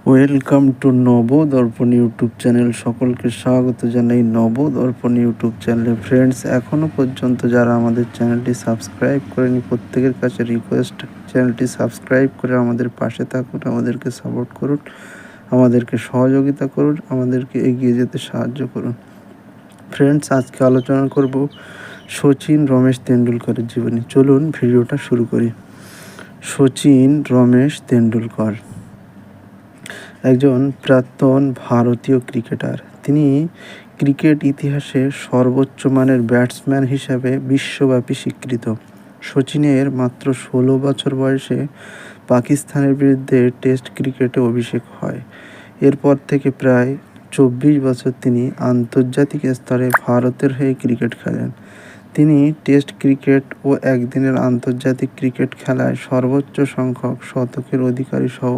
Welcome to Nabadarpan YouTube channel. সকলকে স্বাগত জানাই নবদর্পণ ইউটিউব চ্যানেলে। ফ্রেন্ডস, এখনও পর্যন্ত যারা আমাদের চ্যানেলটি সাবস্ক্রাইব করেনি, প্রত্যেকের কাছে রিকোয়েস্ট, চ্যানেলটি সাবস্ক্রাইব করে আমাদের পাশে থাকুন, আমাদেরকে সাপোর্ট করুন, আমাদেরকে সহযোগিতা করুন, আমাদেরকে এগিয়ে যেতে সাহায্য করুন। ফ্রেন্ডস, আজকে আলোচনা করব সচিন রমেশ তেন্ডুলকরের জীবনী। চলুন ভিডিওটা শুরু করি। সচিন রমেশ তেন্ডুলকর একজন প্রাক্তন ভারতীয় ক্রিকেটার। তিনি ক্রিকেট ইতিহাসে সর্বোচ্চ মানের ব্যাটসম্যান হিসাবে বিশ্বব্যাপী স্বীকৃত। সচিনের মাত্র 16 বছর বয়সে পাকিস্তানের বিরুদ্ধে টেস্ট ক্রিকেটে অভিষেক হয়। এরপর থেকে প্রায় 24 বছর তিনি আন্তর্জাতিক স্তরে ভারতের হয়ে ক্রিকেট খেলেন। তিনি টেস্ট ক্রিকেট ও একদিনের আন্তর্জাতিক ক্রিকেট খেলায় সর্বোচ্চ সংখ্যক শতকের অধিকারী সহ